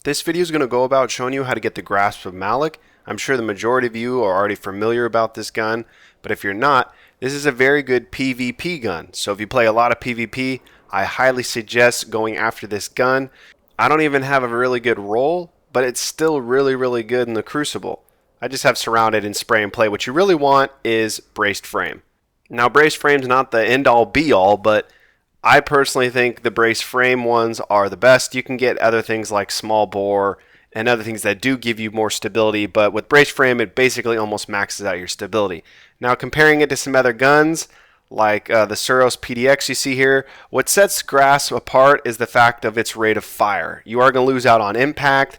This video is going to go about showing you how to get the Grasp of Malok. I'm sure the majority of you are already familiar about this gun, but if you're not, this is a very good PvP gun. So if you play a lot of PvP, I highly suggest going after this gun. I don't even have a really good roll, but it's still really good in the Crucible. I just have surrounded and spray and play. What you really want is braced frame. Now braced frame's not the end all be all, but I personally think the brace frame ones are the best. You can get other things like small bore and other things that do give you more stability, but with brace frame it basically almost maxes out your stability. Now comparing it to some other guns like the Suros PDX you see here, what sets Grasp apart is the fact of its rate of fire. You are going to lose out on impact.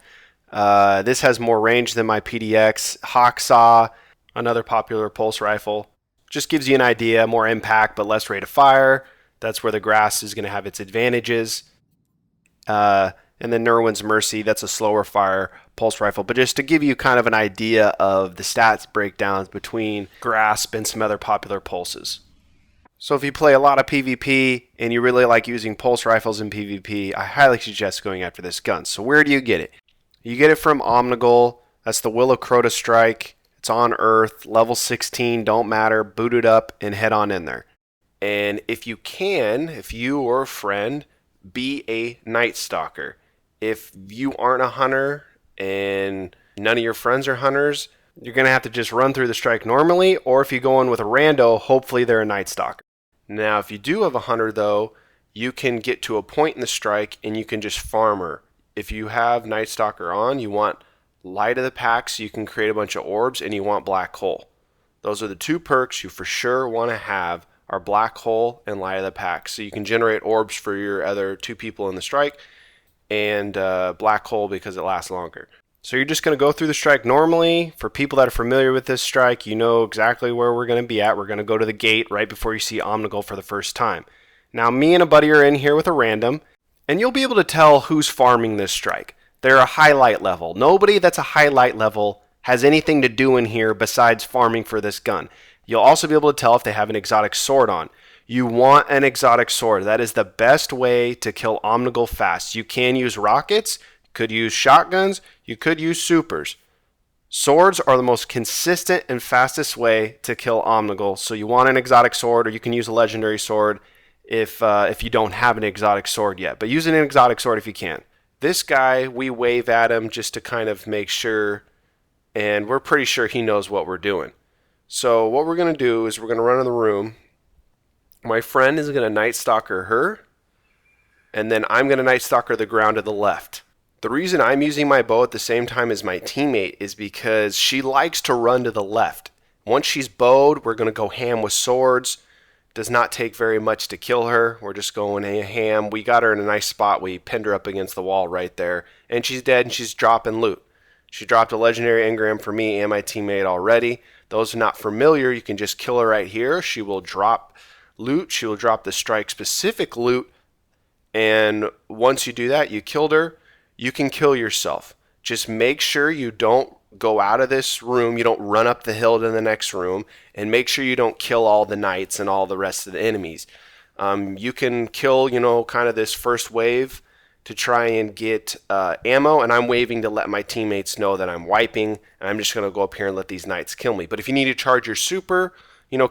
This has more range than my PDX. Hawksaw, another popular pulse rifle, just gives you an idea, more impact but less rate of fire. That's where the Grasp is going to have its advantages. And then Nerwin's Mercy, that's a slower fire pulse rifle. But just to give you kind of an idea of the stats breakdowns between Grasp and some other popular pulses. So if you play a lot of PvP and you really like using pulse rifles in PvP, I highly suggest going after this gun. So where do you get it? You get it from Omingul. That's the Will of Crota strike. It's on Earth, level 16, don't matter. Boot it up and head on in there. And if you can, if you or a friend, be a Night Stalker. If you aren't a hunter and none of your friends are hunters, you're going to have to just run through the strike normally, or if you go in with a rando, hopefully they're a Night Stalker. Now, if you do have a hunter, though, you can get to a point in the strike and you can just farm her. If you have Night Stalker on, you want Light of the Pack so you can create a bunch of orbs, and you want Black Hole. Those are the two perks you for sure want to have, are Black Hole and Light of the Pack. So you can generate orbs for your other two people in the strike, and Black Hole because it lasts longer. So you're just going to go through the strike normally. For people that are familiar with this strike, you know exactly where we're going to be at. We're going to go to the gate right before you see Omingul for the first time. Now me and a buddy are in here with a random, and you'll be able to tell who's farming this strike. They're a highlight level. Nobody that's a highlight level has anything to do in here besides farming for this gun. You'll also be able to tell if they have an exotic sword on. You want an exotic sword. That is the best way to kill Omingul fast. You can use rockets, you could use shotguns, you could use supers. Swords are the most consistent and fastest way to kill Omingul. So you want an exotic sword, or you can use a legendary sword if you don't have an exotic sword yet. But use an exotic sword if you can. This guy, we wave at him just to kind of make sure, and we're pretty sure he knows what we're doing. So what we're going to do is we're going to run in the room. My friend is going to Night Stalker her, and then I'm going to Night Stalker the ground to the left. The reason I'm using my bow at the same time as my teammate is because she likes to run to the left. Once she's bowed, we're going to go ham with swords. Does not take very much to kill her. We're just going ham. We got her in a nice spot. We pinned her up against the wall right there, and she's dead, and she's dropping loot. She dropped a legendary engram for me and my teammate already. Those who are not familiar, you can just kill her right here. She will drop loot. She will drop the strike-specific loot. And once you do that, you killed her, you can kill yourself. Just make sure you don't go out of this room. You don't run up the hill to the next room. And make sure you don't kill all the knights and all the rest of the enemies. You can kill, kind of this first wave to try and get ammo, and I'm waving to let my teammates know that I'm wiping, and I'm just going to go up here and let these knights kill me. But if you need to charge your super,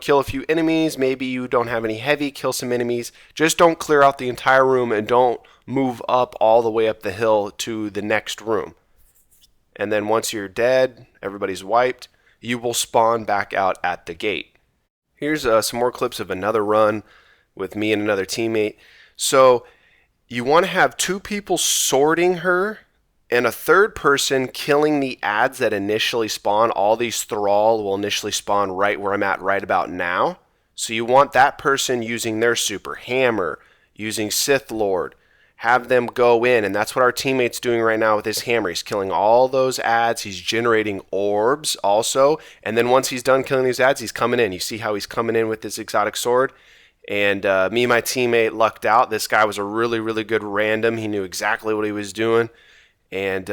kill a few enemies, maybe you don't have any heavy, kill some enemies, just don't clear out the entire room and don't move up all the way up the hill to the next room. And then once you're dead, everybody's wiped, you will spawn back out at the gate. Here's some more clips of another run with me and another teammate. So you want to have two people sorting her and a third person killing the ads that initially spawn. All these thrall will initially spawn right where I'm at right about now. So you want that person using their super hammer, using Sith Lord. Have them go in, and that's what our teammate's doing right now with his hammer. He's killing all those ads. He's generating orbs also. And then once he's done killing these ads, he's coming in. You see how he's coming in with this exotic sword? And me and my teammate lucked out. This guy was a really good random. He knew exactly what he was doing. And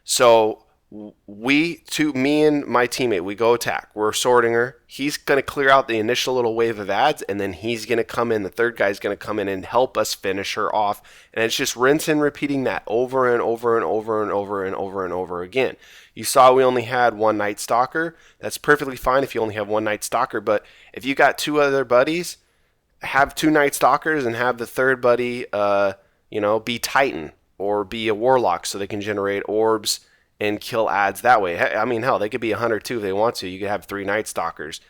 so me and my teammate, we go attack. We're sorting her. He's going to clear out the initial little wave of ads, and then he's going to come in. The third guy's going to come in and help us finish her off. And it's just rinse and repeating that over and over and over and over and over and over again. You saw we only had one Night Stalker. That's perfectly fine if you only have one Night Stalker, but if you got two other buddies, have two Night Stalkers and have the third buddy, be Titan or be a Warlock so they can generate orbs and kill ads that way. I mean, hell, they could be a hunter too if they want to. You could have 3 Night Stalkers.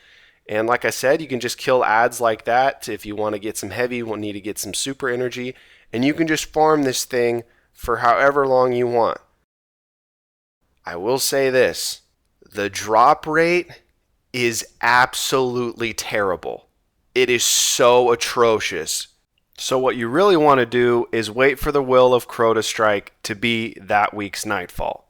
And like I said, you can just kill ads like that if you want to get some heavy, you need to get some super energy, and you can just farm this thing for however long you want. I will say this, the drop rate is absolutely terrible. It is so atrocious. So what you really want to do is wait for the Will of Crota strike to be that week's Nightfall.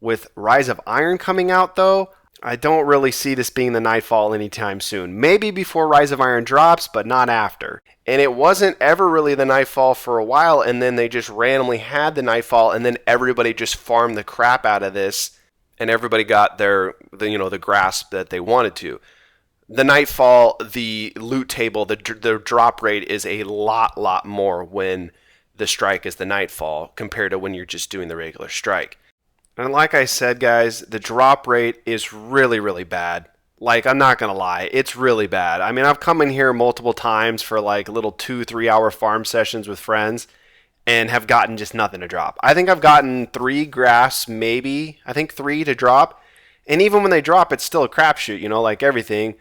With Rise of Iron coming out though, I don't really see this being the Nightfall anytime soon. Maybe before Rise of Iron drops, but not after. And it wasn't ever really the Nightfall for a while, and then they just randomly had the Nightfall, and then everybody just farmed the crap out of this, and everybody got the grasp that they wanted to. The Nightfall, the loot table, the drop rate is a lot more when the strike is the Nightfall compared to when you're just doing the regular strike. And like I said, guys, the drop rate is really bad. Like, I'm not going to lie, it's really bad. I mean, I've come in here multiple times for like little 2-3 hour farm sessions with friends and have gotten just nothing to drop. I think I've gotten 3 grasps, maybe. I think 3 to drop. And even when they drop, it's still a crapshoot, like everything.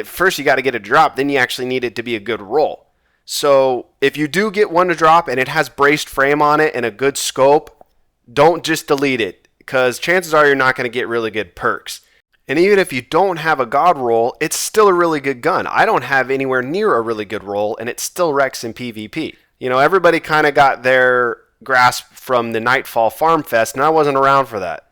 First, you got to get a drop, then you actually need it to be a good roll. So if you do get one to drop and it has braced frame on it and a good scope, don't just delete it, because chances are you're not going to get really good perks. And even if you don't have a god roll, it's still a really good gun. I don't have anywhere near a really good roll, and it still wrecks in PvP. Everybody kind of got their grasp from the Nightfall Farm Fest, and I wasn't around for that.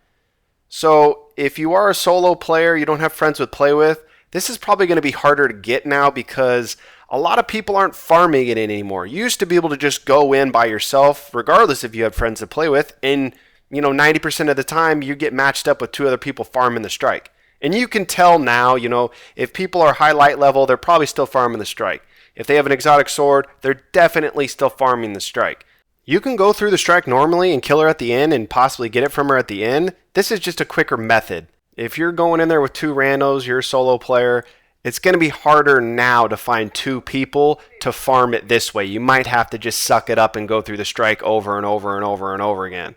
So if you are a solo player, you don't have friends to play with, this is probably going to be harder to get now because a lot of people aren't farming it anymore. You used to be able to just go in by yourself, regardless if you had friends to play with, and 90% of the time you get matched up with 2 other people farming the strike. And you can tell now, if people are high light level, they're probably still farming the strike. If they have an exotic sword, they're definitely still farming the strike. You can go through the strike normally and kill her at the end and possibly get it from her at the end. This is just a quicker method. If you're going in there with 2 randos, you're a solo player, it's going to be harder now to find 2 people to farm it this way. You might have to just suck it up and go through the strike over and over and over and over again.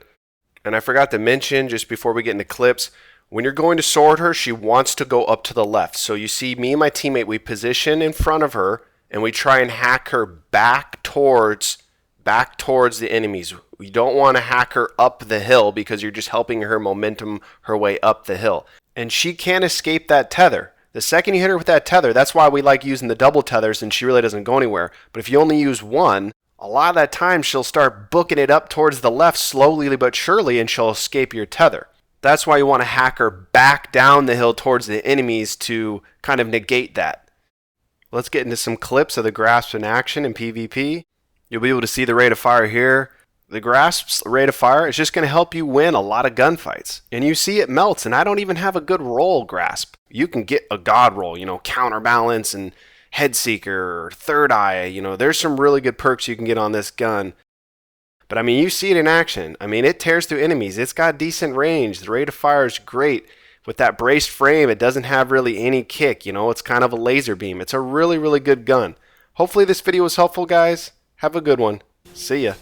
And I forgot to mention, just before we get into clips, when you're going to sword her, she wants to go up to the left. So you see me and my teammate, we position in front of her, and we try and hack her back towards the enemies. We don't want to hack her up the hill because you're just helping her momentum her way up the hill. And she can't escape that tether. The second you hit her with that tether, that's why we like using the double tethers, and she really doesn't go anywhere. But if you only use one, a lot of that time she'll start booking it up towards the left slowly but surely, and she'll escape your tether. That's why you want to hack her back down the hill towards the enemies to kind of negate that. Let's get into some clips of the grasp in action in PvP. You'll be able to see the rate of fire here. The grasp's rate of fire is just going to help you win a lot of gunfights. And you see it melts, and I don't even have a good roll grasp. You can get a god roll, counterbalance and Headseeker, Third Eye, there's some really good perks you can get on this gun. But I mean, you see it in action. I mean, it tears through enemies. It's got decent range. The rate of fire is great. With that braced frame, it doesn't have really any kick. It's kind of a laser beam. It's a really good gun. Hopefully this video was helpful, guys. Have a good one. See ya.